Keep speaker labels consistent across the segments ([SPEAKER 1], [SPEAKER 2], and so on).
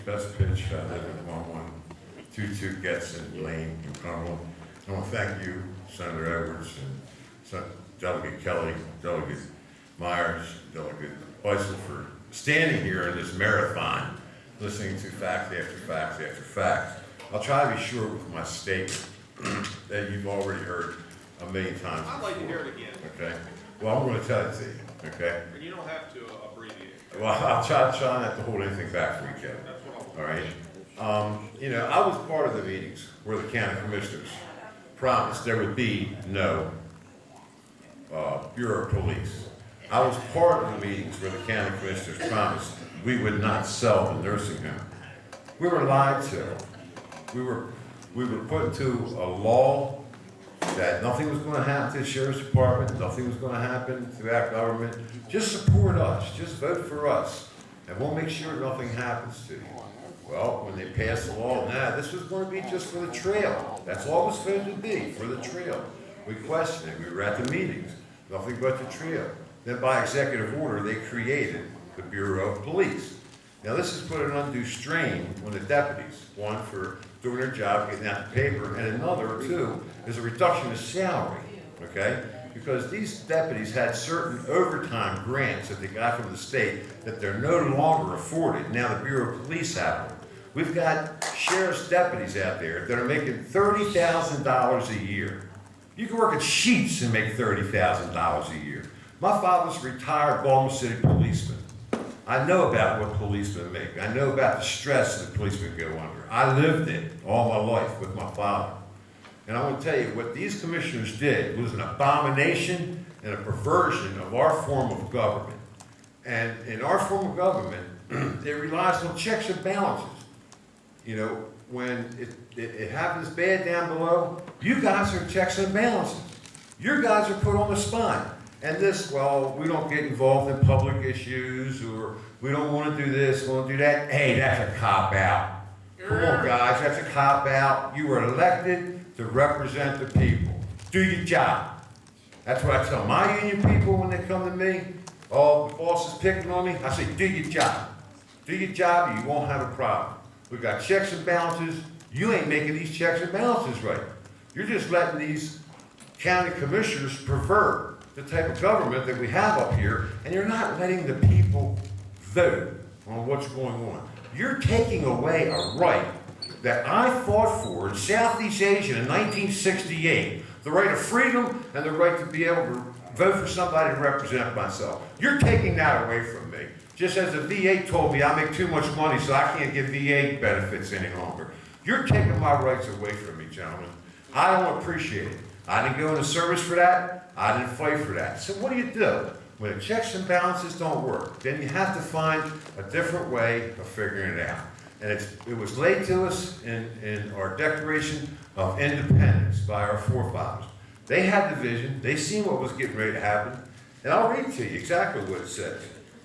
[SPEAKER 1] Bestpitch. I live at 1122 Getson Lane in Cumberland. I want to thank you, Senator Edwards, and Delegate Kelly, Delegate Myers, Delegate Beisel, for standing here in this marathon, listening to fact after fact after fact. I'll try to be short with my statement that you've already heard a million times.
[SPEAKER 2] I'd like to hear it again.
[SPEAKER 1] Okay. Well, I'm going to tell it to you. Okay.
[SPEAKER 2] And you don't have to abbreviate.
[SPEAKER 1] Well, I'll try not to hold anything back for you, Kevin.
[SPEAKER 2] That's what
[SPEAKER 1] All right. You know, I was part of the meetings where the county commissioners promised there would be no Bureau of Police. I was part of the meetings where the county commissioners promised we would not sell the nursing home. We were lied to. We were put into a law that nothing was going to happen to the sheriff's department, nothing was going to happen to our government. Just support us, just vote for us, and we'll make sure nothing happens to you. Well, when they passed the law, this was going to be just for the trail. That's all it was supposed to be, for the trail. We questioned it. We were at the meetings. Nothing but the trail. Then by executive order, they created the Bureau of Police. Now this has put an undue strain on the deputies. One, for doing their job, getting out the paper, and another, two, is a reduction of salary, okay? Because these deputies had certain overtime grants that they got from the state that they're no longer afforded. Now the Bureau of Police have them. We've got sheriff's deputies out there that are making $30,000 a year. You can work at Sheets and make $30,000 a year. My father's a retired Baltimore City policeman. I know about what policemen make. I know about the stress that policemen go under. I lived it all my life with my father. And I want to tell you, what these commissioners did was an abomination and a perversion of our form of government. And in our form of government, it relies on checks and balances. You know, when it happens bad down below, you guys are checks and balances. Your guys are put on the spine. And this, well, we don't get involved in public issues, or we don't want to do this, we don't do that. Hey, that's a cop-out. Come on, guys, that's a cop-out. You were elected to represent the people. Do your job. That's what I tell my union people when they come to me. Oh, the boss is picking on me. I say, do your job. Do your job, and you won't have a problem. We've got checks and balances. You ain't making these checks and balances right. You're just letting these county commissioners pervert the type of government that we have up here, and you're not letting the people vote on what's going on. You're taking away a right that I fought for in Southeast Asia in 1968, the right of freedom and the right to be able to vote for somebody to represent myself. You're taking that away from me. Just as the VA told me I make too much money so I can't get VA benefits any longer. You're taking my rights away from me, gentlemen. I don't appreciate it. I didn't go into service for that. I didn't fight for that. So what do? When the checks and balances don't work, then you have to find a different way of figuring it out. And it was laid to us in our Declaration of Independence by our forefathers. They had the vision. They seen what was getting ready to happen. And I'll read to you exactly what it says.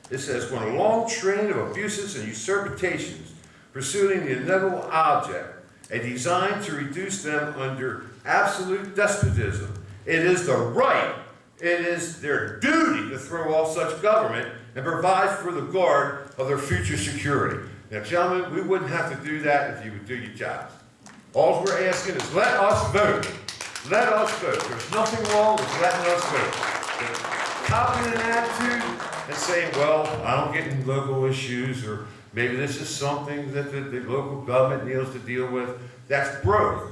[SPEAKER 1] It says, when a long train of abuses and usurpations pursuing the inevitable object, a design to reduce them under absolute despotism, it is the right, it is their duty to throw off such government and provide for the guard of their future security. Now, gentlemen, we wouldn't have to do that if you would do your jobs. All we're asking is let us vote. Let us vote. There's nothing wrong with letting us vote. Copying an attitude and saying, well, I don't get in local issues, or maybe this is something that the local government needs to deal with. That's broke.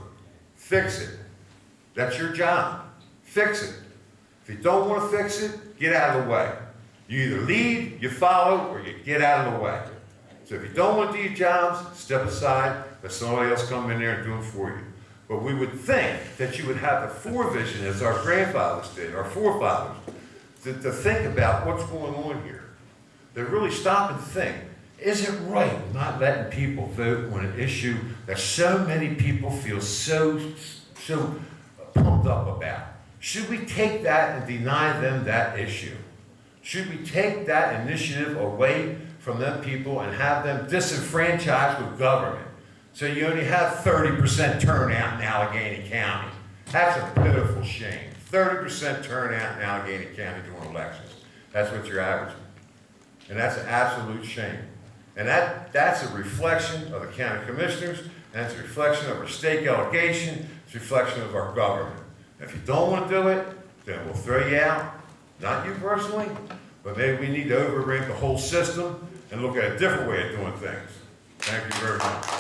[SPEAKER 1] Fix it. That's your job. Fix it. If you don't want to fix it, get out of the way. You either lead, you follow, or you get out of the way. So if you don't want to do your jobs, step aside, let somebody else come in there and do them for you. But we would think that you would have the forevision, as our grandfathers did, our forefathers, to think about what's going on here. To really stop and think, is it right not letting people vote on an issue that so many people feel so pumped up about? Should we take that and deny them that issue? Should we take that initiative away from them people and have them disenfranchised with government? So you only have 30% turnout in Allegheny County. That's a pitiful shame. 30% turnout in Allegheny County during elections. That's what you're averaging. And that's an absolute shame. And that's a reflection of the county commissioners, and it's a reflection of our state delegation, it's a reflection of our government. If you don't want to do it, then we'll throw you out. Not you personally, but maybe we need to overrate the whole system and look at a different way of doing things. Thank you very much.